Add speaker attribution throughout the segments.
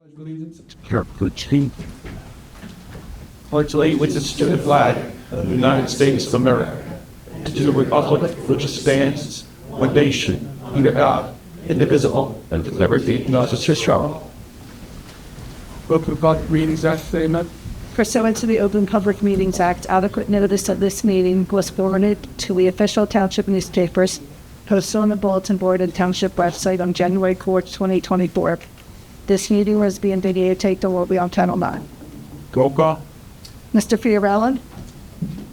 Speaker 1: Pledge allegiance to the flag of the United States of America, to the republic which stands one nation, under God, indivisible, and with liberty and justice for all. Open public meetings act statement.
Speaker 2: Pursuant to the Open Public Meetings Act, adequate notice of this meeting was forwarded to the official township newspapers, posted on the bulletin board and township website on January 4th, 2024. This meeting was being videotaped and will be on Channel 9.
Speaker 1: Roll call.
Speaker 2: Mr. Fiorella?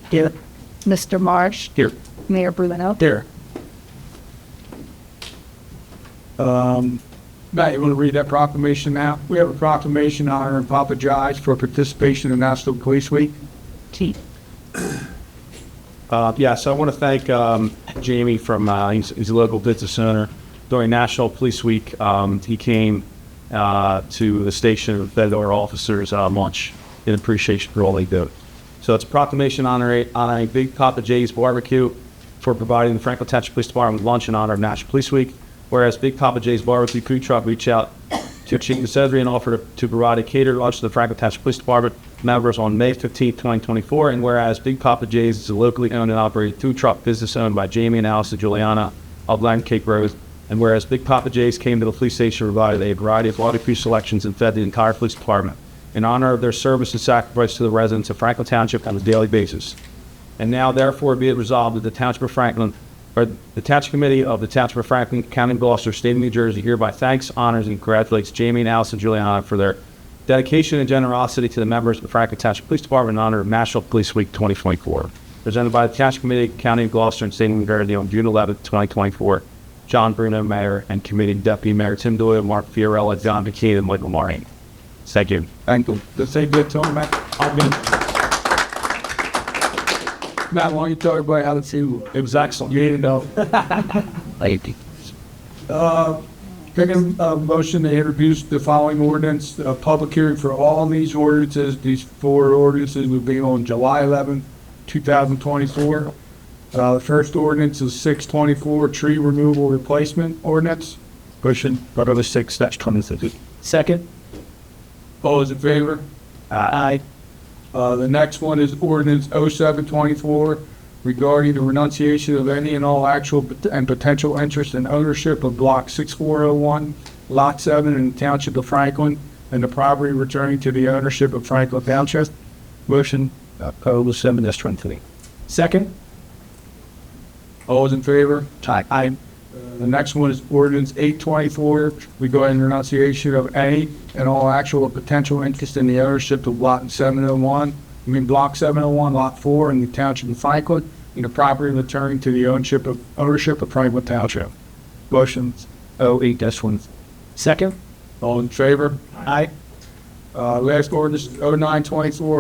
Speaker 2: Here. Mr. Marsh?
Speaker 1: Here.
Speaker 2: Mayor Bruno?
Speaker 1: Here. Matt, you want to read that proclamation now? We have a proclamation honoring Papa Jai's for participation in National Police Week.
Speaker 3: Yes, I want to thank Jamie from, he's a local business owner. During National Police Week, he came to the station and fed our officers lunch in appreciation for all they do. So it's a proclamation honoring Big Papa J's Barbecue for providing the Franklin Township Police Department with lunch in honor of National Police Week. Whereas Big Papa J's Barbecue food truck reached out to Chief Cesare and offered to provide a catered lunch to the Franklin Township Police Department members on May 15, 2024. And whereas Big Papa J's is a locally owned and operated food truck business owned by Jamie and Alice Juliana of Land Cape Road. And whereas Big Papa J's came to the police station and provided a variety of barbecue selections and fed the entire police department in honor of their service and sacrifice to the residents of Franklin Township on a daily basis. And now, therefore, be it resolved that the Township of Franklin, or the Township Committee of the Township of Franklin, County of Gloucester, State of New Jersey, hereby thanks, honors, and congratulates Jamie and Allison Juliana for their dedication and generosity to the members of the Franklin Township Police Department in honor of National Police Week 2024. Presented by the Township Committee, County of Gloucester, and State of New Jersey on June 11, 2024. John Bruno, Mayor, and Committee Deputy Mayor Tim Doyle, Mark Fiorella, John McKean, and Michael Martin. Thank you.
Speaker 1: Thank you. The same good to him, Matt. Matt, why don't you tell everybody how to see
Speaker 3: It was excellent.
Speaker 1: you need to know. Taking a motion to introduce the following ordinance, a public hearing for all these ordinances. These four ordinances will be on July 11, 2024. The first ordinance is 624, tree removal replacement ordinance.
Speaker 3: Motion, Brother 6-26.
Speaker 2: Second.
Speaker 1: All those in favor?
Speaker 2: Aye.
Speaker 1: The next one is ordinance 0724 regarding the renunciation of any and all actual and potential interest in ownership of block 6401, lot 7 in the Township of Franklin, and the property returning to the ownership of Franklin Township.
Speaker 3: Motion, Code 7-23.
Speaker 2: Second.
Speaker 1: All those in favor?
Speaker 2: Aye.
Speaker 1: The next one is ordinance 824 regarding renunciation of any and all actual or potential interest in the ownership of block 701, block 701, lot 4 in the Township of Franklin, and the property returning to the ownership of Franklin Township. Motions
Speaker 3: 08-1.
Speaker 2: Second.
Speaker 1: all in favor?
Speaker 2: Aye.
Speaker 1: Last ordinance 0924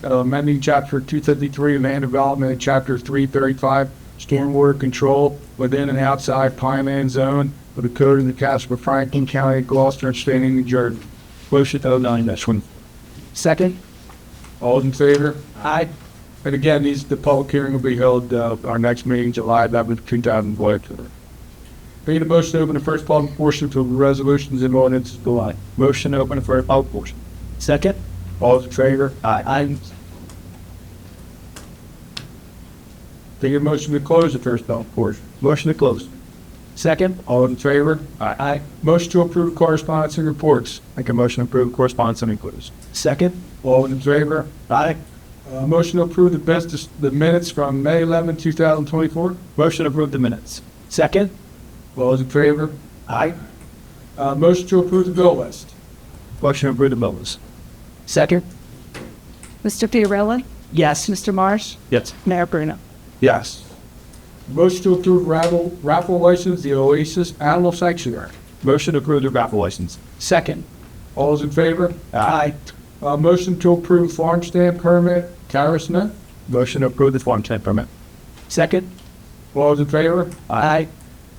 Speaker 1: amending chapter 253 land development and chapter 335 stormwater control within and outside Pineland zone of the code of the Township of Franklin, County of Gloucester, and State of New Jersey.
Speaker 3: Motion 09-1.
Speaker 2: Second.
Speaker 1: All in favor?
Speaker 2: Aye.
Speaker 1: And again, the public hearing will be held our next meeting, July 11th, 2024. Need a motion to open the first public portion to resolutions and ordinances July. Motion to open the first public portion.
Speaker 2: Second.
Speaker 1: All in favor?
Speaker 2: Aye.
Speaker 1: Take a motion to close the first public portion. Motion to close.
Speaker 2: Second.
Speaker 1: All in favor?
Speaker 2: Aye.
Speaker 1: Motion to approve correspondence and reports. Make a motion to approve correspondence and reports.
Speaker 2: Second.
Speaker 1: All in favor?
Speaker 2: Aye.
Speaker 1: Motion to approve the minutes from May 11, 2024.
Speaker 3: Motion to approve the minutes.
Speaker 2: Second.
Speaker 1: All those in favor?
Speaker 2: Aye.
Speaker 1: Motion to approve the bill list.
Speaker 3: Motion to approve the bills.
Speaker 2: Second. Mr. Fiorella? Yes. Mr. Marsh?
Speaker 3: Yes.
Speaker 2: Mayor Bruno?
Speaker 1: Yes. Motion to approve raffle license, the Oasis Animal Sanctuary.
Speaker 3: Motion to approve the raffle license.
Speaker 2: Second.
Speaker 1: All those in favor?
Speaker 2: Aye.
Speaker 1: Motion to approve farm stand permit, Kara Smith.
Speaker 3: Motion to approve the farm stand permit.
Speaker 2: Second.
Speaker 1: All those in favor?
Speaker 2: Aye.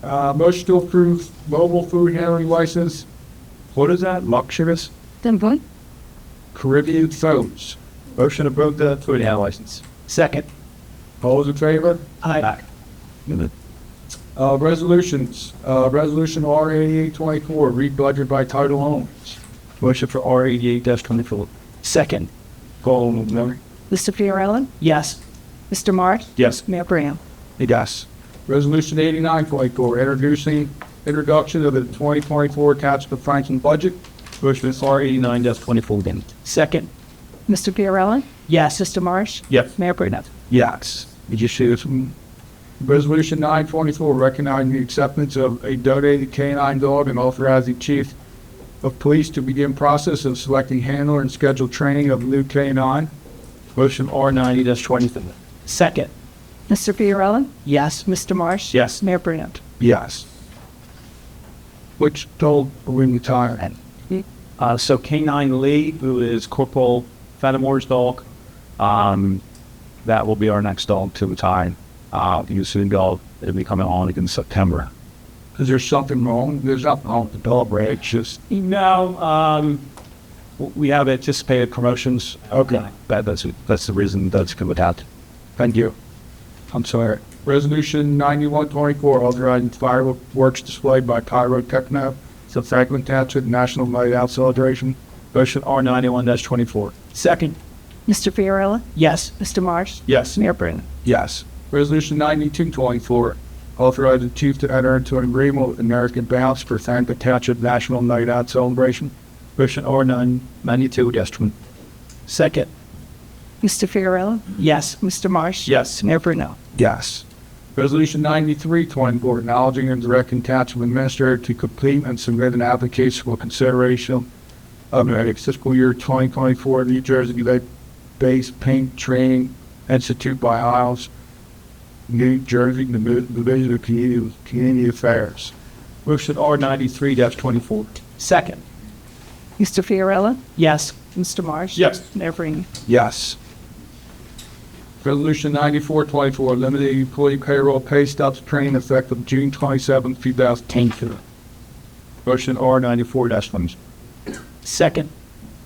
Speaker 1: Motion to approve mobile food handling license,
Speaker 3: What is that? Luxurious?
Speaker 2: Then vote.
Speaker 1: Caribbean Phones.
Speaker 3: Motion to approve the food handler license.
Speaker 2: Second.
Speaker 1: All those in favor?
Speaker 2: Aye.
Speaker 1: Resolutions. Resolution R8824, read budget by title only.
Speaker 3: Motion for R 88-24.
Speaker 1: Second. Call on the memory.
Speaker 2: Mr. Fiorella?
Speaker 4: Yes.
Speaker 2: Mr. Marsh?
Speaker 3: Yes.
Speaker 2: Mayor Brown?
Speaker 1: Yes. Resolution 89-24, introduction of the 2024 Township of Franklin budget.
Speaker 3: Motion for R 89-24.
Speaker 4: Second.
Speaker 2: Mr. Fiorella?
Speaker 4: Yes.
Speaker 2: Mr. Marsh?
Speaker 3: Yes.
Speaker 2: Mayor Brown?
Speaker 1: Yes. Did you see this one? Resolution 924, recognizing the acceptance of a donated canine dog and authorizing chief of police to begin process of selecting handler and scheduled training of new canine.
Speaker 3: Motion R 90-23.
Speaker 4: Second.
Speaker 2: Mr. Fiorella?
Speaker 4: Yes.
Speaker 2: Mr. Marsh?
Speaker 3: Yes.
Speaker 2: Mayor Brown?
Speaker 1: Yes. Which dog are we retiring?
Speaker 3: So K9 Lee, who is Corporal Fattimore's dog, that will be our next dog to retire. You soon go, it'll be coming on in September.
Speaker 1: Is there something wrong? There's nothing wrong with the dog, right? It's just,
Speaker 3: No, we have anticipated promotions.
Speaker 1: Okay.
Speaker 3: That's the reason that's come about.
Speaker 1: thank you. I'm sorry. Resolution 9124, authorizing fireworks displayed by Pyrotechno, the Franklin Township National Night Out Celebration.
Speaker 3: Motion R 91-24.
Speaker 4: Second.
Speaker 2: Mr. Fiorella?
Speaker 4: Yes.
Speaker 2: Mr. Marsh?
Speaker 3: Yes.
Speaker 2: Mayor Brown?
Speaker 1: Yes. Resolution 9224, authorizing the chief to enter into an agreement with American Bounce for Franklin Township National Night Out Celebration.
Speaker 3: Motion R 92-20.
Speaker 4: Second.
Speaker 2: Mr. Fiorella?
Speaker 4: Yes.
Speaker 2: Mr. Marsh?
Speaker 3: Yes.
Speaker 2: Mayor Brown?
Speaker 1: Yes. Resolution 9324, acknowledging and directing Township Administrator to complete and submit an application for consideration of a fiscal year 2024 New Jersey Lead-Based Paint Training Institute by Isles, New Jersey, the Division of Community Affairs.
Speaker 3: Motion R 93-24.
Speaker 4: Second.
Speaker 2: Mr. Fiorella?
Speaker 4: Yes.
Speaker 2: Mr. Marsh?
Speaker 3: Yes.
Speaker 2: Mayor Brown?
Speaker 1: Yes. Resolution 9424, limited employee payroll pay stubs training effective June 27, 2010.
Speaker 3: Motion R 94-20.
Speaker 4: Second.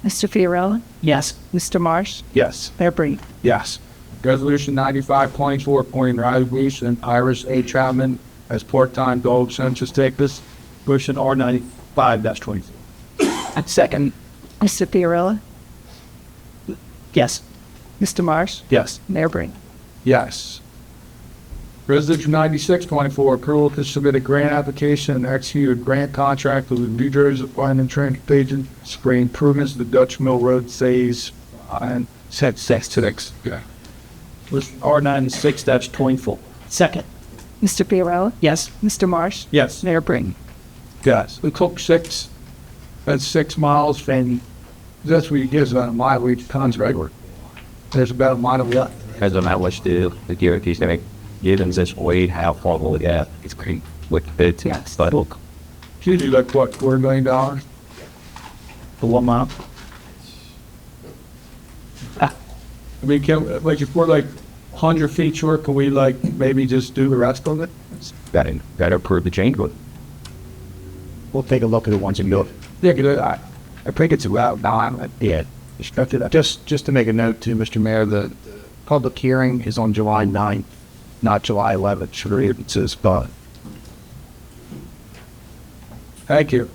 Speaker 2: Mr. Fiorella?
Speaker 4: Yes.
Speaker 2: Mr. Marsh?
Speaker 3: Yes.
Speaker 2: Mayor Brown?
Speaker 1: Yes. Resolution 9524, appointing Riley Reese and Iris A. Chapman as part-time dog census takers.
Speaker 3: Motion R 95-20.
Speaker 4: Second.
Speaker 2: Mr. Fiorella?
Speaker 4: Yes.
Speaker 2: Mr. Marsh?
Speaker 3: Yes.
Speaker 2: Mayor Brown?
Speaker 1: Yes. Resolution 9624, approval to submit a grant application and execute a grant contract with the New Jersey Department of Transportation for improvements to the Dutch Mill Road phase and set 6. Yeah.
Speaker 3: Motion R 96-24.
Speaker 4: Second.
Speaker 2: Mr. Fiorella?
Speaker 4: Yes.
Speaker 2: Mr. Marsh?
Speaker 3: Yes.
Speaker 2: Mayor Brown?
Speaker 1: Yes. We took 6, that's 6 miles, and that's what he gives about a mile each contract. There's about a mile left.
Speaker 5: Depends on how much the security's gonna give them this weight, how far will it get. It's great with it.
Speaker 2: Yes.
Speaker 5: But look,
Speaker 1: It's usually like, what, $250 million?
Speaker 3: For 1 mile.
Speaker 1: I mean, can, like, if we're like 100 feet short, can we like maybe just do the rest of it?
Speaker 5: gotta approve the change order.
Speaker 3: We'll take a look at it once and do it.
Speaker 1: Yeah, 'cause I think it's about, now I'm, yeah.
Speaker 6: Just to make a note too, Mr. Mayor, the public hearing is on July 9th, not July 11th. Sure, it says, but
Speaker 1: Thank you.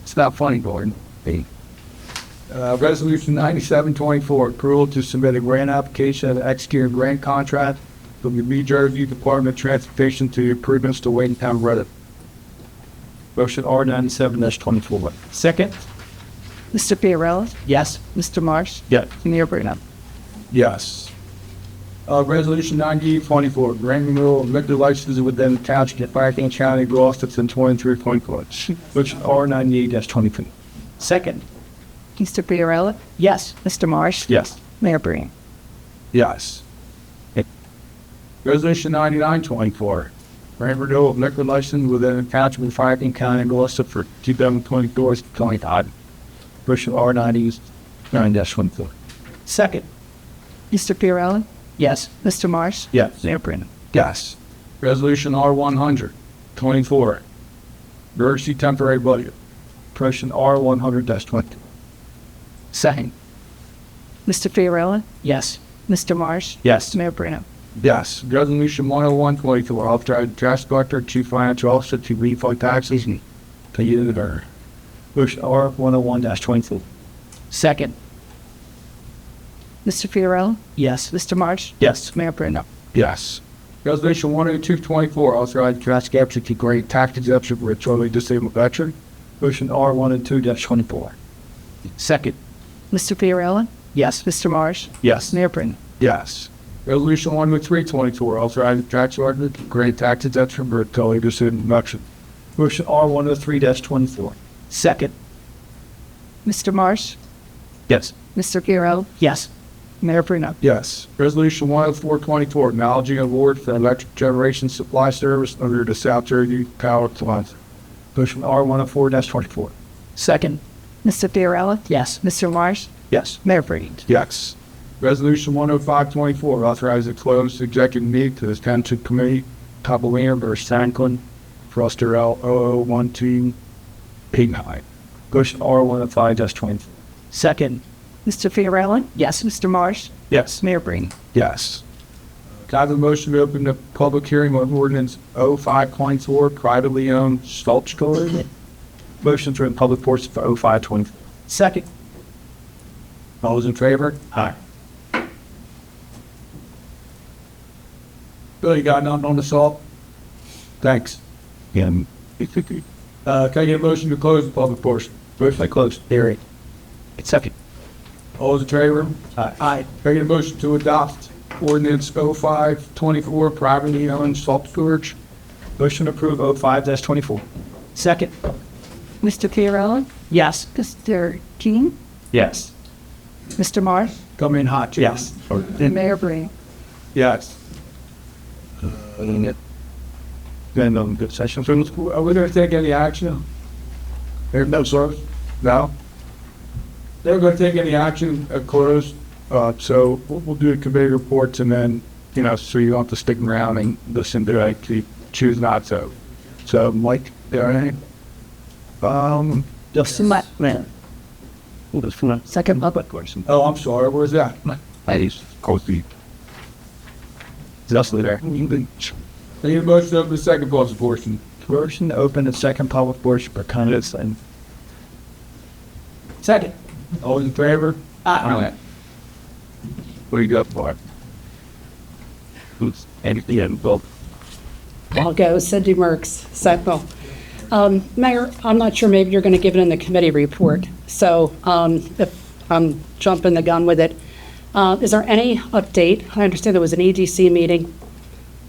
Speaker 1: It's not funny, Gordon. Resolution 9724, approval to submit a grant application and execute a grant contract from the New Jersey Department of Transportation to improvements to Waytown Road.
Speaker 3: Motion R 97-24.
Speaker 4: Second.
Speaker 2: Mr. Fiorella?
Speaker 4: Yes.
Speaker 2: Mr. Marsh?
Speaker 3: Yes.
Speaker 2: Mayor Brown?
Speaker 1: Yes. Resolution 9824, grant renewal of liquor licenses within the township of Franklin County, Gloucester, and 23.4.
Speaker 3: Motion R 98-22.
Speaker 4: Second.
Speaker 2: Mr. Fiorella?
Speaker 4: Yes.
Speaker 2: Mr. Marsh?
Speaker 3: Yes.
Speaker 2: Mayor Brown?
Speaker 1: Yes. Resolution 9924, grant renewal of liquor license within the township of Franklin County, Gloucester for 2024-25.
Speaker 3: Motion R 99-24.
Speaker 4: Second.
Speaker 2: Mr. Fiorella?
Speaker 4: Yes.
Speaker 2: Mr. Marsh?
Speaker 3: Yes.
Speaker 2: Mayor Brown?
Speaker 1: Yes. Resolution R100, 24, emergency temporary budget.
Speaker 3: Motion R 100-20.
Speaker 4: Second.
Speaker 2: Mr. Fiorella?
Speaker 4: Yes.
Speaker 2: Mr. Marsh?
Speaker 3: Yes.
Speaker 2: Mayor Brown?
Speaker 1: Yes. Resolution 101-22, authorize tax collector, chief financial officer to refund taxes and to use the
Speaker 4: Motion R 101-24. Second.
Speaker 2: Mr. Fiorello?
Speaker 4: Yes.
Speaker 2: Mr. Marsh?
Speaker 4: Yes.
Speaker 2: Mayor Bruno?
Speaker 1: Yes. Resolution 102-24, authorize tax capture to grant tax exemption for a totally disabled veteran.
Speaker 4: Motion R 102-24. Second.
Speaker 2: Mr. Fiorello?
Speaker 4: Yes.
Speaker 2: Mr. Marsh?
Speaker 4: Yes.
Speaker 2: Mayor Bruno?
Speaker 1: Yes. Resolution 103-24, authorize tax collector to grant tax exemption for a totally disabled veteran.
Speaker 4: Motion R 103-24. Second.
Speaker 2: Mr. Marsh?
Speaker 4: Yes.
Speaker 2: Mr. Fiorello?
Speaker 4: Yes.
Speaker 2: Mayor Bruno?
Speaker 1: Yes. Resolution 104-24, acknowledging award for electric generation supply service under the South Jersey Power Plant.
Speaker 4: Motion R 104-24. Second.
Speaker 2: Mr. Fiorello?
Speaker 4: Yes.
Speaker 2: Mr. Marsh?
Speaker 4: Yes.
Speaker 2: Mayor Bruno?
Speaker 1: Yes. Resolution 105-24, authorize a closed executive meeting to the Township Committee, Proclamation versus Franklm, Gloucester L 001289.
Speaker 4: Motion R 105-24. Second.
Speaker 2: Mr. Fiorello?
Speaker 4: Yes.
Speaker 2: Mr. Marsh?
Speaker 1: Yes.
Speaker 2: Mayor Bruno?
Speaker 1: Yes. Can I have a motion to open the public hearing on ordinance 05-24, privately owned salt storage?
Speaker 4: Motion to public portion for 05-24. Second.
Speaker 1: All those in favor?
Speaker 4: Aye.
Speaker 1: Bill, you got nothing on the salt? Thanks.
Speaker 4: Yeah.
Speaker 1: Can I get a motion to close the public portion?
Speaker 4: Motion closed. There. Second.
Speaker 1: All those in favor?
Speaker 4: Aye.
Speaker 1: Can I get a motion to adopt ordinance 05-24, privately owned salt storage?
Speaker 4: Motion to approve 05-24. Second.
Speaker 2: Mr. Fiorello?
Speaker 4: Yes.
Speaker 2: Mr. King?
Speaker 4: Yes.
Speaker 2: Mr. Marsh?
Speaker 1: Come in hot, Jim.
Speaker 4: Yes.
Speaker 2: Mayor Bruno?
Speaker 1: Yes.
Speaker 4: Then good session.
Speaker 1: So, are we going to take any action? No, sir. No? They're going to take any action closed. So we'll do the committee reports and then, so you don't have to stick around and listen to it. You choose not to. So, Mike, there anything?
Speaker 4: Just
Speaker 2: Man. Second public.
Speaker 1: Oh, I'm sorry. Where's that?
Speaker 5: Please, coffee.
Speaker 4: Just there.
Speaker 1: I need a motion to open the second public portion.
Speaker 4: Motion to open the second public portion for candidates and. Second.
Speaker 1: All in favor?
Speaker 5: Aye.
Speaker 1: What do you got for it?
Speaker 5: Who's anything, Bill?
Speaker 7: I'll go. Cindy Merckx, Sentinel. Mayor, I'm not sure, maybe you're going to give it in the committee report. So if I'm jumping the gun with it, is there any update? I understand there was an EDC meeting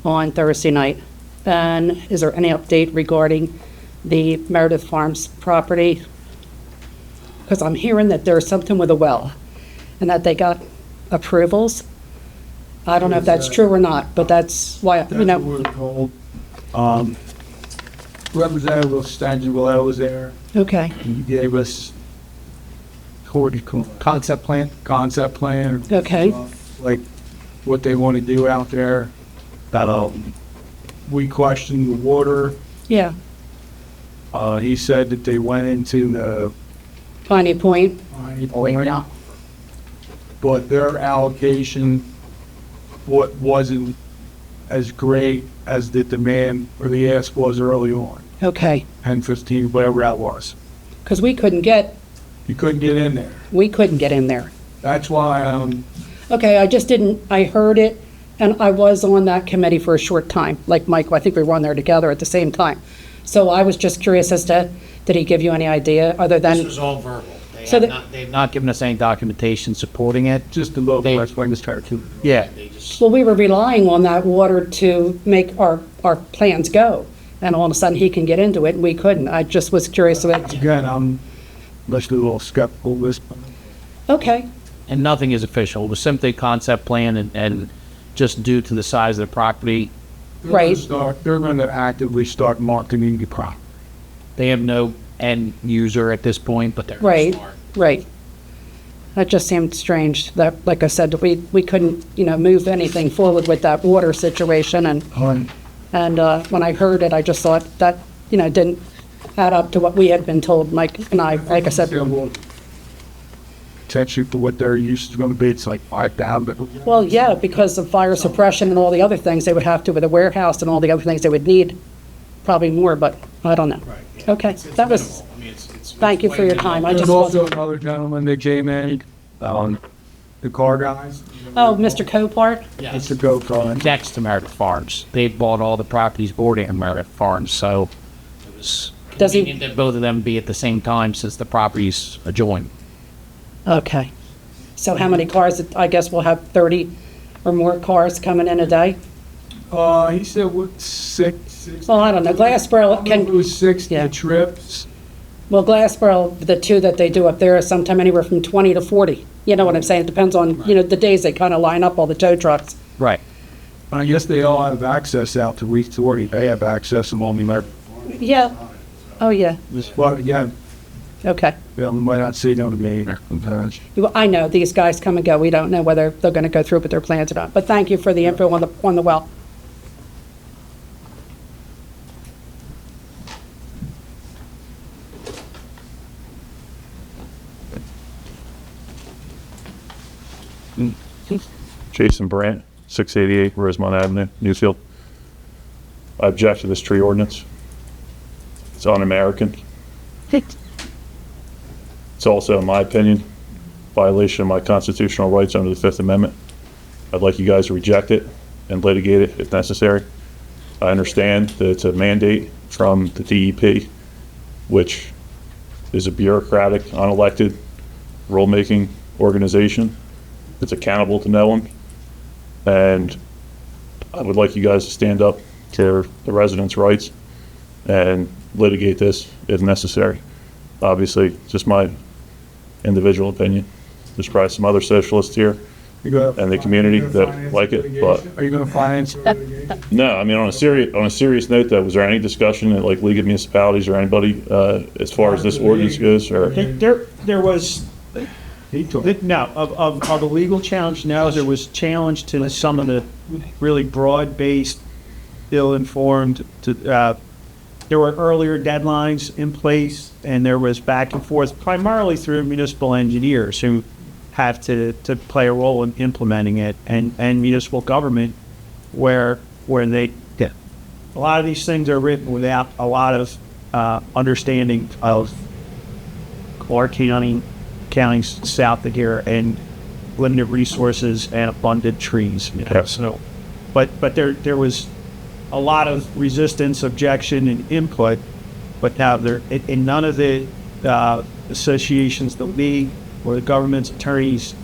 Speaker 7: on Thursday night. And is there any update regarding the Meredith Farms property? Because I'm hearing that there's something with a well and that they got approvals. I don't know if that's true or not, but that's why,
Speaker 1: That's what we're told. Representative Stangenville was there.
Speaker 7: Okay,
Speaker 1: He gave us
Speaker 4: Concept plan.
Speaker 1: concept plan,
Speaker 7: okay,
Speaker 1: like what they want to do out there.
Speaker 4: That
Speaker 1: We questioned the water.
Speaker 7: yeah,
Speaker 1: He said that they went into the
Speaker 7: Piney Point,
Speaker 1: but their allocation wasn't as great as the demand or the ask was early on.
Speaker 7: okay.
Speaker 1: 10, 15, whatever that was.
Speaker 7: Because we couldn't get
Speaker 1: You couldn't get in there.
Speaker 7: in there.
Speaker 1: That's why,
Speaker 7: Okay, I heard it, and I was on that committee for a short time, like Michael, I think we were on there together at the same time. So I was just curious as to, did he give you any idea, other
Speaker 8: This
Speaker 7: than,
Speaker 8: was all verbal. They
Speaker 7: So
Speaker 8: have
Speaker 7: the-
Speaker 8: not, they've
Speaker 4: not given us any documentation supporting it.
Speaker 1: just a little
Speaker 8: They-
Speaker 1: less like this too.
Speaker 4: Yeah.
Speaker 8: they just,
Speaker 7: well, we were relying on that water to make our plans go, and all of a sudden he can get into it, and we couldn't. I just was curious about,
Speaker 1: Again, I'm just a little skeptical of this.
Speaker 7: okay,
Speaker 3: And nothing is official. It was simply a concept plan and just due to the size of the property,
Speaker 7: Right.
Speaker 1: They're going to actively start marketing the property.
Speaker 3: they have no end user at this point, but they're.
Speaker 7: right,
Speaker 8: start.
Speaker 7: right. That just seemed strange, that, like I said, we couldn't, move anything forward with that water situation, and when I heard it, I just thought that, didn't add up to what we had been told, Mike and I, like I said.
Speaker 1: potentially for what their use is gonna be, it's like 5,000.
Speaker 7: Well, yeah, because of fire suppression and all the other things they would have to with a warehouse and all the other things they would need, probably more, but I don't know. Okay, that was, thank you for your time. I
Speaker 1: There's
Speaker 7: just
Speaker 1: also
Speaker 7: wasn't,
Speaker 1: another gentleman that came in, the car guys.
Speaker 7: oh, Mr. Copart?
Speaker 1: It's a go car.
Speaker 8: Next to Meredith Farms. They bought all the properties bordering Meredith Farms, so it was
Speaker 7: Does he-
Speaker 8: convenient that both of them be at the same time since the properties adjoin.
Speaker 7: Okay. So how many cars, I guess we'll have 30 or more cars coming in a day?
Speaker 1: He said, what, six?
Speaker 7: Well, I don't know, Glassboro
Speaker 1: It
Speaker 7: can,
Speaker 1: was 60
Speaker 7: Yeah.
Speaker 1: trips.
Speaker 7: well, Glassboro, the two that they do up there is sometime anywhere from 20 to 40. You know what I'm saying? It depends on, you know, the days they kind of line up all the tow trucks.
Speaker 8: Right.
Speaker 1: I guess they all have access out to Route 40. They have access to only Mer.
Speaker 7: Yeah. Oh, yeah.
Speaker 1: Well, yeah,
Speaker 7: Okay.
Speaker 1: we might not see them again.
Speaker 7: Well, I know these guys come and go. We don't know whether they're going to go through with their plans or not. But thank you for the info on the well.
Speaker 9: Jason Brandt, 688 Rosemont Avenue, Newfield. I object to this tree ordinance. It's un-American. It's also, in my opinion, violation of my constitutional rights under the Fifth Amendment. I'd like you guys to reject it and litigate it if necessary. I understand that it's a mandate from the DEP, which is a bureaucratic, unelected, rulemaking organization that's accountable to no one. And I would like you guys to stand up to the residents' rights and litigate this if necessary. Obviously, just my individual opinion. There's probably some other socialists here and the community that like it, but
Speaker 1: Are you gonna finance litigation?
Speaker 9: no, I mean, on a serious note though, was there any discussion at like League of Municipalities or anybody, as far as this ordinance goes, or?
Speaker 3: There was, no, of the legal challenge, no, there was challenge to some of the really broad-based, ill-informed, there were earlier deadlines in place, and there was back and forth, primarily through municipal engineers who have to play a role in implementing it, and municipal government, where they, a lot of these things are written without a lot of understanding of Clark counties south of here, and limited resources and abundant trees. So, but there was a lot of resistance, objection, and input. But now in none of the associations, the league or the government's attorneys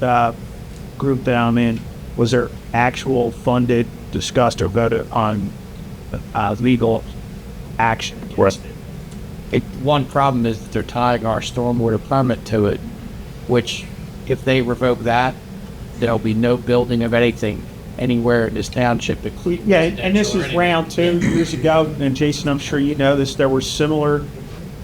Speaker 3: group that I'm in, was there actual funded, discussed, or voted on legal action.
Speaker 8: One problem is that they're tying our stormwater permit to it, which if they revoke that, there'll be no building of anything anywhere in this township.
Speaker 3: Yeah, and this is round 2 years ago, and Jason, I'm sure you know this, there were similar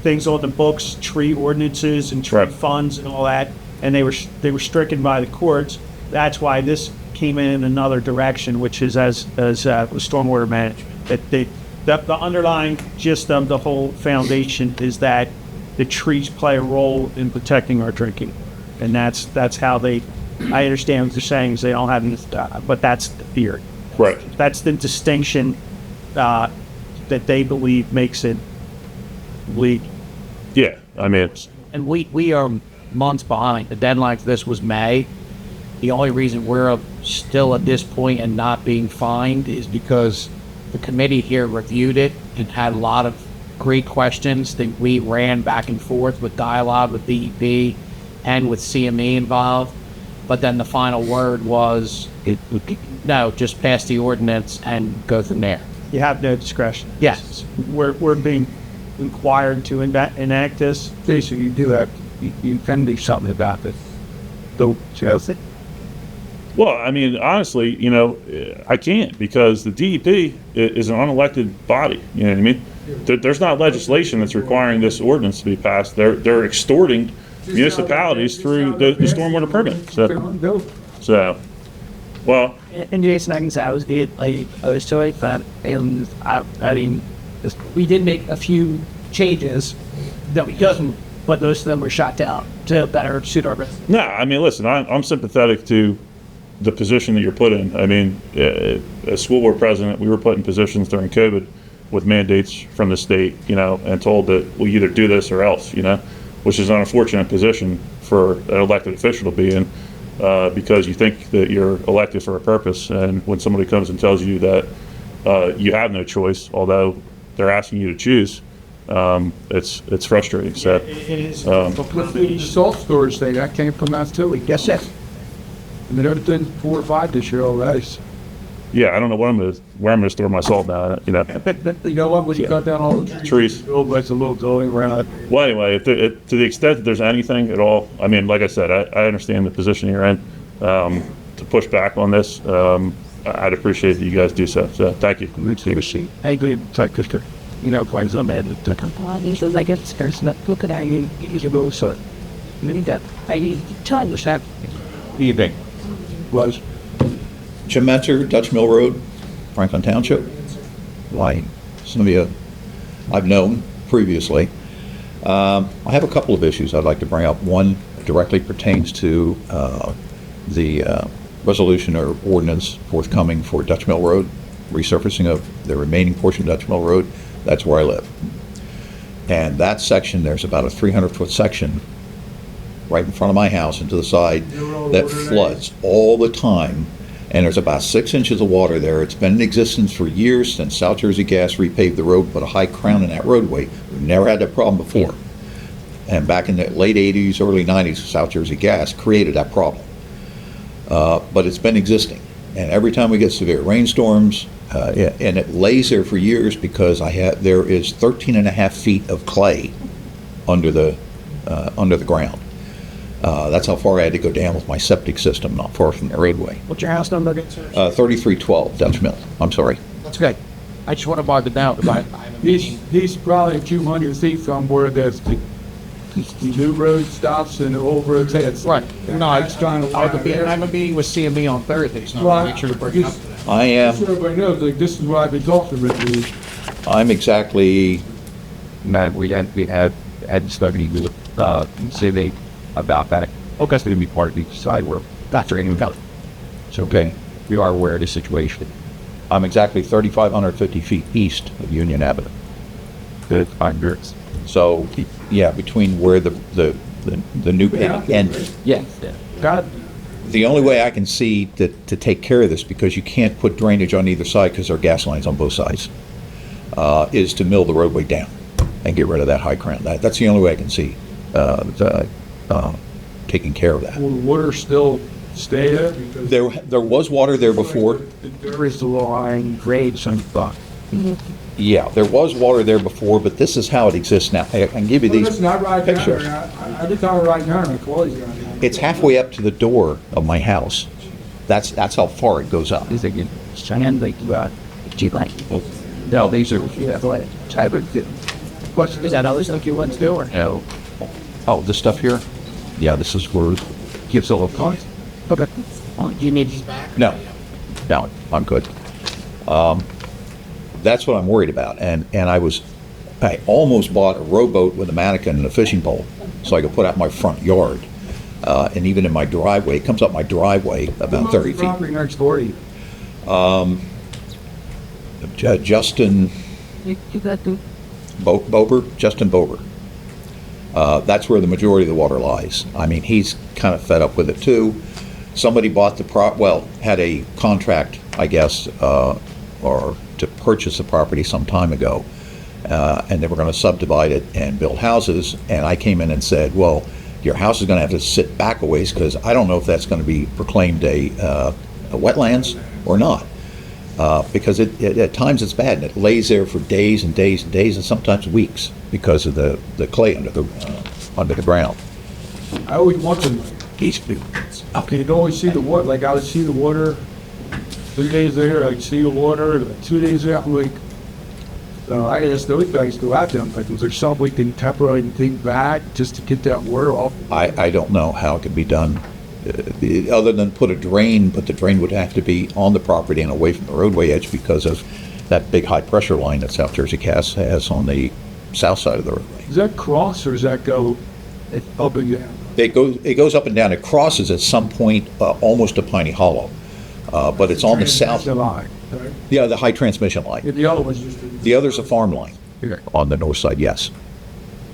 Speaker 3: things on the books, tree ordinances and tree
Speaker 9: Right.
Speaker 3: funds and all that, and they were stricken by the courts. That's why this came in another direction, which is as stormwater management. That the underlying gist of the whole foundation is that the trees play a role in protecting our drinking, and that's how they. I understand what they're saying is they don't have this, but that's the theory.
Speaker 9: Right.
Speaker 3: That's the distinction that they believe makes it legal.
Speaker 9: Yeah, I mean, it's,
Speaker 8: And we are months behind. The deadline for this was May. The only reason we're still at this point and not being fined is because the committee here reviewed it and had a lot of great questions that we ran back and forth with dialogue with DEP and with CME involved. But then the final word was, no, just pass the ordinance and go from there.
Speaker 3: You have no discretion.
Speaker 8: Yes.
Speaker 3: We're being required to enact this.
Speaker 1: Jason, you do have, you can do something about this. Don't you?
Speaker 9: well, I mean, honestly, I can't, because the DEP is an unelected body. You know what I mean? There's not legislation that's requiring this ordinance to be passed. They're extorting municipalities through the stormwater permit. So, well,
Speaker 2: And Jason, I can say I was so that, and I mean, we did make a few changes that we doesn't
Speaker 8: but most of them were shot down to better suit our business.
Speaker 9: No, I mean, listen, I'm sympathetic to the position that you're put in. I mean, as school board president, we were put in positions during COVID with mandates from the state, you know, and told that we either do this or else, you know, which is an unfortunate position for an elected official to be in, because you think that you're elected for a purpose, and when somebody comes and tells you that you have no choice, although they're asking you to choose, it's frustrating. So,
Speaker 1: With the salt storage thing, that came from us too.
Speaker 8: Yes, sir.
Speaker 1: And then everything 4 or 5 this year already.
Speaker 9: yeah, I don't know where I'm gonna store my salt now. You know,
Speaker 1: You know what, when you cut down all the
Speaker 9: trees.
Speaker 1: build like a little going around.
Speaker 9: Well, anyway, to the extent that there's anything at all, I mean, like I said, I understand the position you're in. To push back on this, I'd appreciate that you guys do so. So, thank you.
Speaker 1: I agree, you know, quite some bad.
Speaker 2: So like it's there's not look at that you go so need that I tell you that
Speaker 3: Evening.
Speaker 1: Was
Speaker 10: Jim Metzer, Dutch Mill Road, Franklin Township. Why, some of you I've known previously. I have a couple of issues I'd like to bring up. One directly pertains to the resolution or ordinance forthcoming for Dutch Mill Road, resurfacing of the remaining portion of Dutch Mill Road. That's where I live. And that section, there's about a 300-foot section right in front of my house and to the side that floods all the time. And there's about 6 inches of water there. It's been in existence for years since South Jersey Gas repaved the road, put a high crown in that roadway. We've never had that problem before. And back in the late 80s, early 90s, South Jersey Gas created that problem. But it's been existing. And every time we get severe rainstorms, and it lays there for years because there is 13 and a half feet of clay under the ground. That's how far I had to go down with my septic system, not far from the roadway.
Speaker 8: What's your house number again, sir?
Speaker 10: 3312 Dutch Mill. I'm sorry.
Speaker 8: That's okay. I just want to bog it down.
Speaker 1: he's probably 200 feet from where the new road stops and the old road heads.
Speaker 8: Right.
Speaker 1: No, I was trying to.
Speaker 8: I have a meeting with CME on Thursday, so
Speaker 1: Well,
Speaker 8: make sure to bring it up.
Speaker 10: I am.
Speaker 1: So everybody knows, like, this is what I've been talking about.
Speaker 10: I'm exactly.
Speaker 5: Matt, we had study with CME about that. Oh, that's going to be part of the side work. That's right. It's okay. We are aware of the situation.
Speaker 10: I'm exactly 3,550 feet east of Union Avenue.
Speaker 5: Good. I'm good.
Speaker 10: So, yeah, between where the new pit ends.
Speaker 5: Yeah.
Speaker 1: God,
Speaker 10: The only way I can see to take care of this, because you can't put drainage on either side because there are gas lines on both sides, is to mill the roadway down and get rid of that high crown. That's the only way I can see taking care of that.
Speaker 1: will the water still stay there? Because
Speaker 10: There was water there before.
Speaker 1: there is the line grade some thought.
Speaker 10: Yeah, there was water there before, but this is how it exists now. I can give you these
Speaker 1: It's not right down
Speaker 10: pictures.
Speaker 1: there. I just don't right down there. Quality's down there.
Speaker 10: It's halfway up to the door of my house. That's how far it goes up.
Speaker 5: Is again. And like no, these are type of.
Speaker 8: What's, is that other stuff you want to do, or?
Speaker 5: No.
Speaker 10: Oh, this stuff here? Yeah, this is where
Speaker 5: Gives a little cost.
Speaker 8: Okay. Oh, do you need these back?
Speaker 10: No, I'm good. That's what I'm worried about. And I almost bought a rowboat with a mannequin and a fishing pole so I could put out my front yard. And even in my driveway, it comes up my driveway about 30 feet.
Speaker 1: Property next door to you.
Speaker 10: Justin Bober, Justin Bober. That's where the majority of the water lies. I mean, he's kind of fed up with it too. Somebody bought had a contract, I guess, or to purchase the property some time ago, and they were going to subdivide it and build houses. And I came in and said, well, your house is going to have to sit back a ways because I don't know if that's going to be proclaimed a wetlands or not. Because at times it's bad, and it lays there for days and days and days, and sometimes weeks because of the clay under the ground.
Speaker 1: I always wanted peaceful. Okay, you can always see the water. Like, I would see the water 3 days later. I'd see the water 2 days later. I'm like, I just know you guys go out there. Like, was there something we can temporarily think back just to get that water off?
Speaker 10: I don't know how it could be done, other than put a drain, but the drain would have to be on the property and away from the roadway edge because of that big high pressure line that South Jersey Gas has on the south side of the roadway.
Speaker 1: Does that cross or does that go It's open, yeah.
Speaker 10: It goes up and down. It crosses at some point almost to Piney Hollow, but it's on the south.
Speaker 1: The line.
Speaker 10: Yeah, the high transmission line.
Speaker 1: The other one's just.
Speaker 10: The other's a farm line
Speaker 1: Okay.
Speaker 10: on the north side, yes.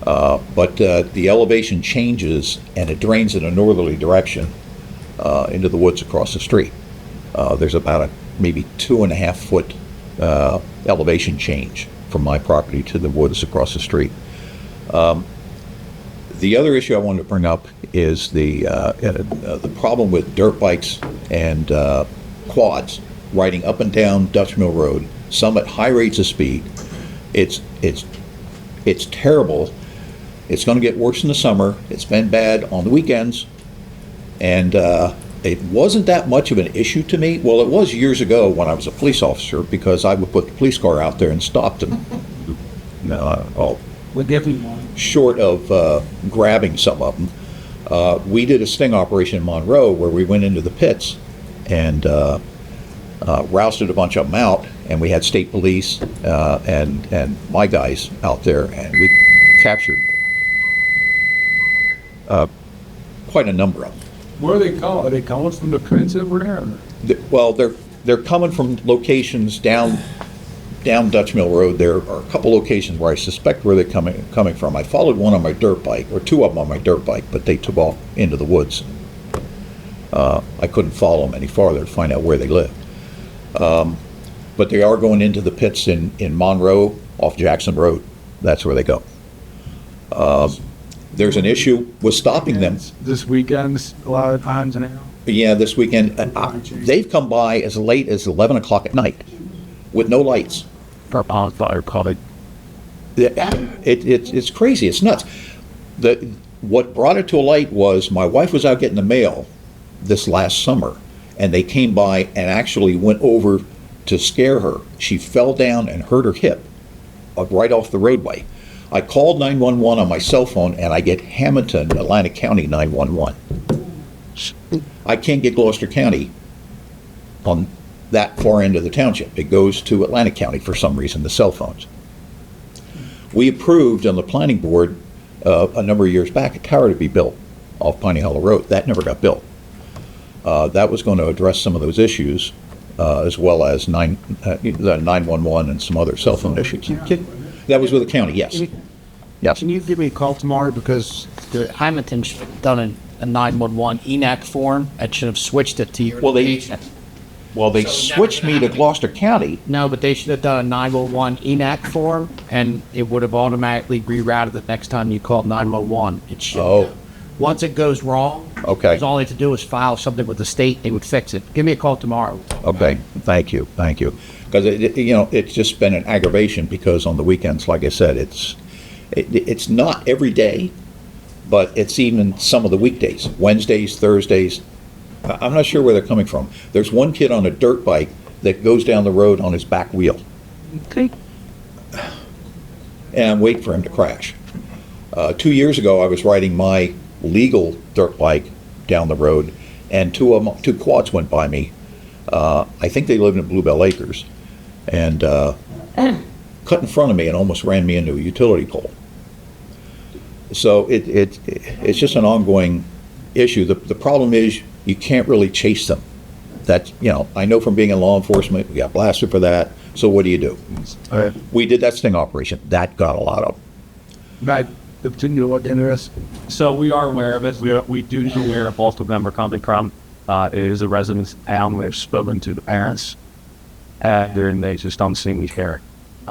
Speaker 10: But the elevation changes and it drains in a northerly direction into the woods across the street. There's about a maybe 2.5 foot elevation change from my property to the woods across the street. The other issue I wanted to bring up is the problem with dirt bikes and quads riding up and down Dutch Mill Road, some at high rates of speed. It's terrible. It's going to get worse in the summer. It's been bad on the weekends, and it wasn't that much of an issue to me. Well, it was years ago when I was a police officer, because I would put the police car out there and stop them.
Speaker 1: With everyone.
Speaker 10: Short of grabbing some of them. We did a sting operation in Monroe where we went into the pits and rousted a bunch of them out, and we had state police and my guys out there, and we captured quite a number of them.
Speaker 1: Where are they coming? Are they coming from the prints that were there?
Speaker 10: Well, they're coming from locations down Dutch Mill Road. There are a couple locations where I suspect where they're coming from. I followed one on my dirt bike, or two of them on my dirt bike, but they took off into the woods. I couldn't follow them any farther to find out where they lived. But they are going into the pits in Monroe off Jackson Road. That's where they go. There's an issue with stopping them.
Speaker 1: This weekend, a lot of times now.
Speaker 10: Yeah, this weekend. They've come by as late as 11 o'clock at night with no lights. It's crazy. It's nuts. What brought it to a light was my wife was out getting the mail this last summer, and they came by and actually went over to scare her. She fell down and hurt her hip right off the roadway. I called 911 on my cell phone, and I get Hamilton, Atlantic County 911. I can't get Gloucester County on that far end of the township. It goes to Atlantic County for some reason, the cell phones. We approved on the planning board a number of years back a tower to be built off Piney Hollow Road. That never got built. That was going to address some of those issues, as well as the 911 and some other cell phone issues. That was with the county, yes. Yes.
Speaker 8: Can you give me a call tomorrow, because the Hamilton should have done a 911 ENAC form and should have switched it to your location.
Speaker 10: Well, they switched me to Gloucester County.
Speaker 8: No, but they should have done a 911 ENAC form, and it would have automatically rerouted the next time you called 911. It should.
Speaker 10: Oh.
Speaker 8: Once it goes wrong,
Speaker 10: Okay.
Speaker 8: all they have to do is file something with the state. They would fix it. Give me a call tomorrow.
Speaker 10: Okay, thank you. Because it's just been an aggravation, because on the weekends, like I said, it's not every day, but it's even some of the weekdays, Wednesdays, Thursdays. I'm not sure where they're coming from. There's one kid on a dirt bike that goes down the road on his back wheel.
Speaker 2: Okay.
Speaker 10: And I'm waiting for him to crash. 2 years ago, I was riding my legal dirt bike down the road, and two quads went by me. I think they lived in Bluebell Acres, and cut in front of me and almost ran me into a utility pole. So it's just an ongoing issue. The problem is you can't really chase them. That, I know from being in law enforcement, we got blasted for that. So what do? We did that sting operation. That got a lot of them.
Speaker 1: Right. Continue to look into this.
Speaker 3: So we are aware of it. We do know where a multiple member coming from. It is a residence town. We've spoken to the parents, and they just don't seem to care.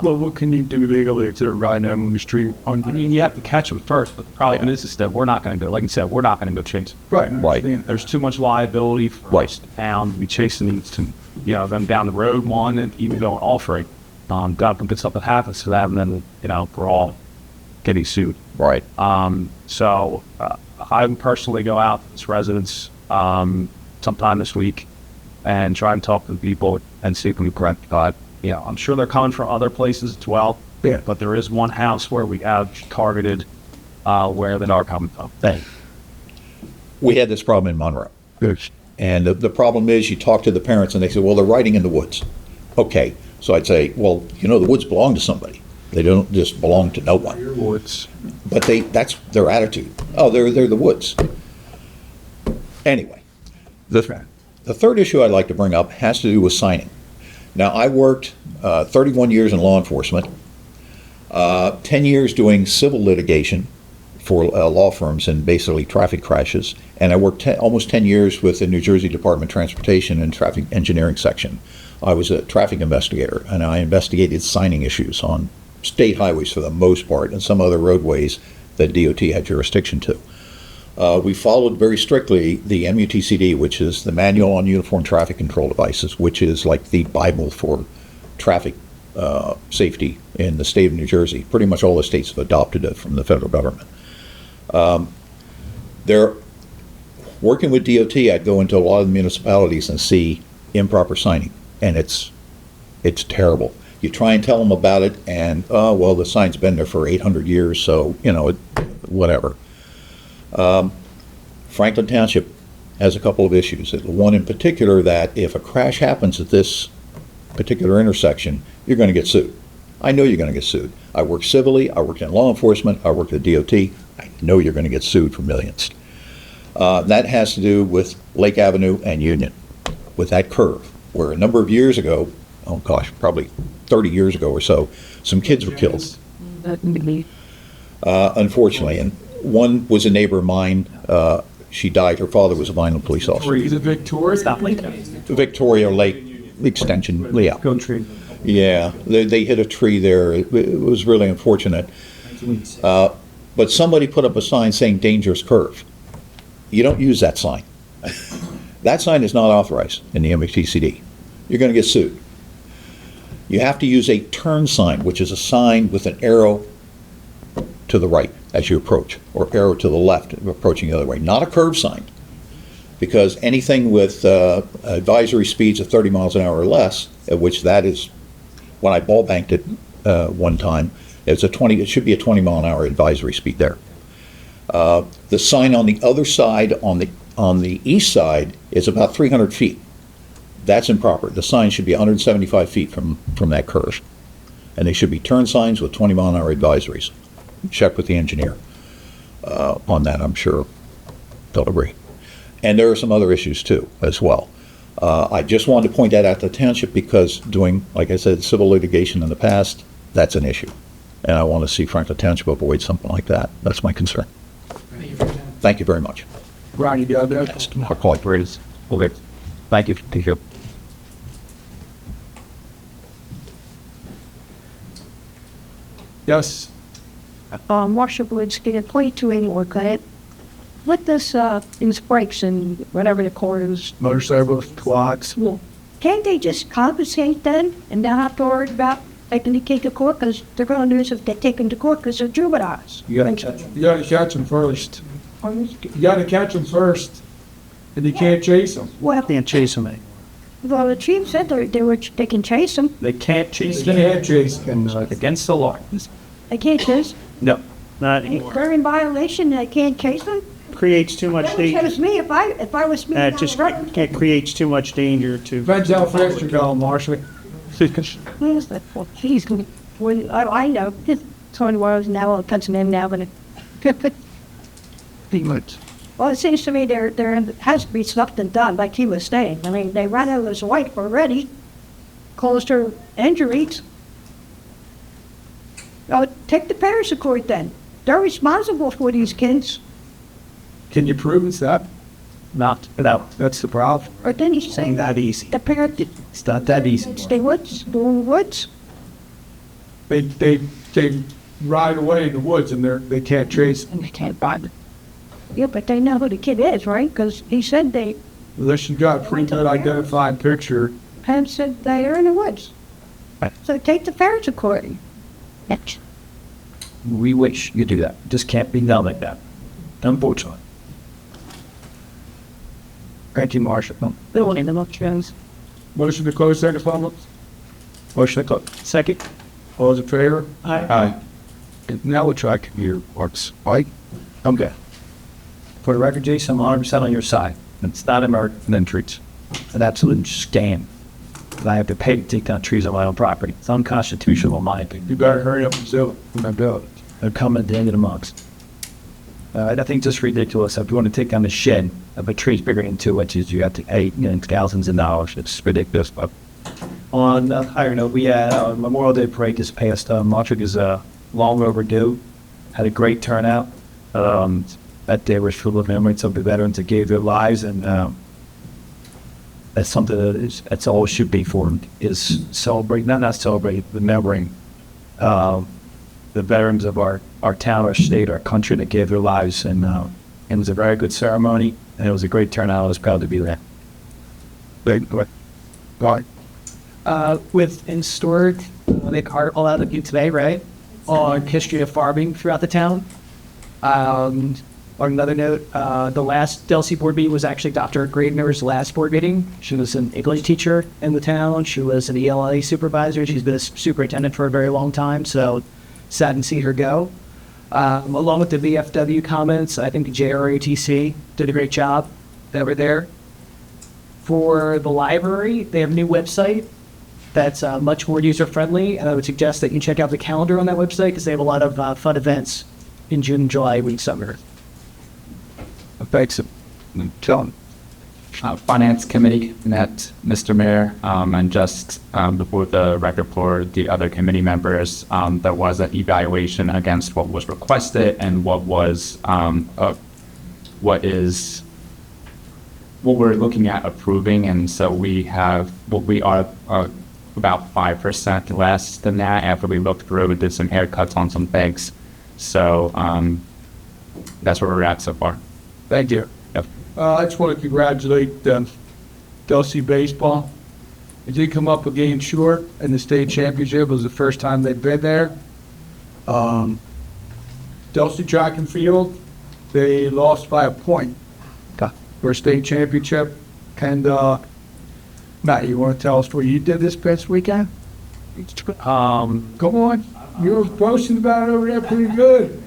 Speaker 1: Well, what can you do legally to ride them on the street?
Speaker 3: I mean, you have to catch them first, but the problem is that we're not going to go. Like you said, we're not going to go chase them.
Speaker 1: Right.
Speaker 3: There's too much liability for us to town to be chasing these to, them down the road, one, and even going off-road. God forbid something happens to them, and then, we're all getting sued.
Speaker 10: Right.
Speaker 3: So I would personally go out to this residence sometime this week and try and talk to the people and see if we can correct God. I'm sure they're coming from other places as well.
Speaker 1: Yeah.
Speaker 3: But there is one house where we have targeted where they are coming from.
Speaker 10: We had this problem in Monroe.
Speaker 1: Yes.
Speaker 10: And the problem is, you talk to the parents and they say, well, they're riding in the woods. Okay. So I'd say, well, the woods belong to somebody. They don't just belong to no one.
Speaker 1: Woods.
Speaker 10: But that's their attitude. Oh, they're the woods. Anyway, the third issue I'd like to bring up has to do with signing. Now, I worked 31 years in law enforcement, 10 years doing civil litigation for law firms and basically traffic crashes, and I worked almost 10 years with the New Jersey Department of Transportation and Traffic Engineering Section. I was a traffic investigator, and I investigated signing issues on state highways for the most part, and some other roadways that DOT had jurisdiction to. We followed very strictly the MUTCD, which is the Manual on Uniform Traffic Control Devices, which is like the Bible for traffic safety in the state of New Jersey. Pretty much all the states have adopted it from the federal government. They're working with DOT. I'd go into a lot of the municipalities and see improper signing, and it's terrible. You try and tell them about it, and, oh, well, the sign's been there for 800 years, so, whatever. Franklin Township has a couple of issues. One in particular, that if a crash happens at this particular intersection, you're going to get sued. I know you're going to get sued. I work civilly, I worked in law enforcement, I worked at DOT. I know you're going to get sued for millions. That has to do with Lake Avenue and Union, with that curve, where a number of years ago, oh gosh, probably 30 years ago or so, some kids were killed. Unfortunately, and one was a neighbor of mine. She died. Her father was a Vineland police officer.
Speaker 1: Is it Victoria?
Speaker 10: Victoria Lake Extension, yeah.
Speaker 1: Country.
Speaker 10: Yeah, they hit a tree there. It was really unfortunate. But somebody put up a sign saying dangerous curve. You don't use that sign. That sign is not authorized in the MXTCD. You're going to get sued. You have to use a turn sign, which is a sign with an arrow to the right as you approach, or arrow to the left approaching the other way, not a curve sign. Because anything with advisory speeds of 30 miles an hour or less, which that is, when I ball banked it one time, it should be a 20 mile an hour advisory speed there. The sign on the other side, on the east side, is about 300 feet. That's improper. The sign should be 175 feet from that curve. And they should be turn signs with 20 mile an hour advisories. Check with the engineer on that, I'm sure they'll agree. And there are some other issues too, as well. I just wanted to point that out to the township because doing, like I said, civil litigation in the past, that's an issue. And I want to see Franklin Township avoid something like that. That's my concern. Thank you very much.
Speaker 1: Ron, you got that?
Speaker 5: I'll call it British. Okay. Thank you. Thank you.
Speaker 1: Yes.
Speaker 2: Marshall Woods, can you point to anyone, okay? With this, these brakes and whatever the core is,
Speaker 1: Motorcycles, quads.
Speaker 2: well, can't they just confiscate then and not have to worry about taking the kid to court? Because they're going to lose if they take them to court because they're juveniles.
Speaker 1: You gotta catch them first. You gotta catch them first. And you can't chase them.
Speaker 2: Well,
Speaker 8: Can't chase them.
Speaker 2: well, the chief said they can chase them.
Speaker 8: They can't chase
Speaker 1: They can't chase them.
Speaker 8: against the law.
Speaker 2: They can't chase.
Speaker 8: No, not anymore.
Speaker 2: They're in violation. They can't chase them.
Speaker 8: Creates too much
Speaker 2: That would
Speaker 8: danger.
Speaker 2: chase me if I was speeding down
Speaker 8: Just
Speaker 2: the road.
Speaker 8: it creates too much danger to.
Speaker 1: Depends how fast you're going, Marshall.
Speaker 2: Where's that for? He's going. Well, I know. It's 20 miles an hour. Touching him now, but well, it seems to me there has to be something done, like he was saying. I mean, they ran over his wife already, caused her injuries. Oh, take the parents to court then. They're responsible for these kids.
Speaker 1: Can you prove it's that?
Speaker 8: Not without.
Speaker 1: That's the problem.
Speaker 2: Or then he's saying
Speaker 8: That easy.
Speaker 2: the parent
Speaker 8: It's not that easy.
Speaker 2: stay woods, go in the woods.
Speaker 1: They ride away in the woods and they can't chase them.
Speaker 2: And they can't find it. Yeah, but they know who the kid is, right? Because he said
Speaker 1: Unless you got a pretty good identified picture.
Speaker 2: Pam said they are in the woods.
Speaker 8: Right.
Speaker 2: So take the parents to court.
Speaker 8: We wish you do that. Just can't be done like that. Unfortunately.
Speaker 1: Thank you, Marshall.
Speaker 2: They won't even look Jones.
Speaker 1: Motion to close second public?
Speaker 8: Motion to close. Second.
Speaker 1: All those in favor?
Speaker 8: Aye.
Speaker 1: And now we'll try computer works. Right?
Speaker 8: Okay. For the record, Jason, I'm 100% on your side. It's not American entries. An absolute scam.
Speaker 4: that I have to pay to take down trees on my own property. It's unconstitutional in my opinion.
Speaker 1: You better hurry up and do it. I'm doing it.
Speaker 4: They're coming at the end of the month. I think it's just ridiculous. If you want to take down the shed of a tree's bigger than 2 inches, you have to pay thousands of dollars. It's ridiculous. But on a higher note, we had our Memorial Day parade this past month. It was long overdue. Had a great turnout. That day was full of memories of the veterans that gave their lives, and that's something that's all it should be for, is celebrate, not celebrate, remembering the veterans of our town, our state, our country that gave their lives. And it was a very good ceremony, and it was a great turnout. I was proud to be there.
Speaker 8: With in store, big article out of you today, right, on history of farming throughout the town. On another note, the last Delsey board meeting was actually Dr. Gravener's last board meeting. She was an English teacher in the town. She was an ELA supervisor. She's been a superintendent for a very long time, so sad to see her go. Along with the VFW comments, I think the JROTC did a great job that were there. For the library, they have a new website that's much more user-friendly, and I would suggest that you check out the calendar on that website because they have a lot of fun events in June and July and summer.
Speaker 5: Thanks. Finance Committee met, Mr. Mayor, and just before the record for the other committee members, there was an evaluation against what was requested and what we're looking at approving, and so we are about 5% less than that after we looked through and did some haircuts on some things. So that's where we're at so far.
Speaker 1: Thank you.
Speaker 5: Yep.
Speaker 1: I just want to congratulate Delsey Baseball. They did come up a game short in the state championship. It was the first time they'd been there. Delsey Track and Field, they lost by a point for a state championship. And Matt, you want to tell us what you did this past weekend? Come on. You were boasting about it over there pretty good.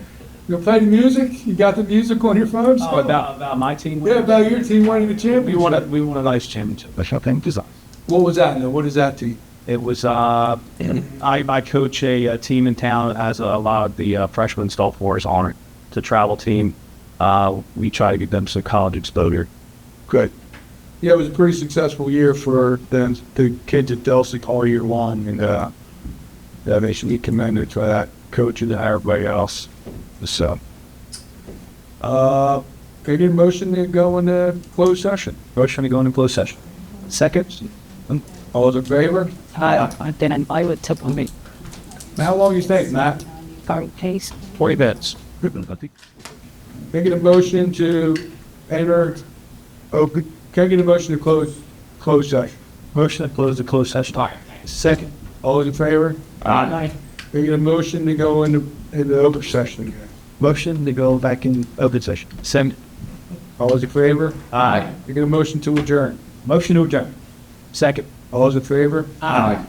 Speaker 1: You gonna play the music? You got the music on your phones?
Speaker 4: About my team?
Speaker 1: Yeah, about your team winning the championship.
Speaker 4: We won a nice championship.
Speaker 1: What was that? What is that to you?
Speaker 4: It was, I coach a team in town that has a lot of the freshmen sophomores on it. It's a travel team. We try to get them some college exposure.
Speaker 1: Good. Yeah, it was a pretty successful year for them, the kids at Delsey all year long, and they should be commended for that, coach and everybody else. So, can I get a motion to go into closed session?
Speaker 4: Motion to go into closed session.
Speaker 1: Second? All those in favor?
Speaker 2: Then I would tip on me.
Speaker 1: How long you think, Matt?
Speaker 2: Case.
Speaker 4: 40 minutes.
Speaker 1: Can I get a motion to enter, can I get a motion to close session?
Speaker 4: Motion to close the closed session.
Speaker 1: Second. All those in favor?
Speaker 4: Aye.
Speaker 1: Can I get a motion to go into open session again?
Speaker 4: Motion to go back in open session. Second.
Speaker 1: All those in favor?
Speaker 4: Aye.
Speaker 1: Can I get a motion to adjourn?
Speaker 4: Motion to adjourn. Second.
Speaker 1: All those in favor?
Speaker 4: Aye.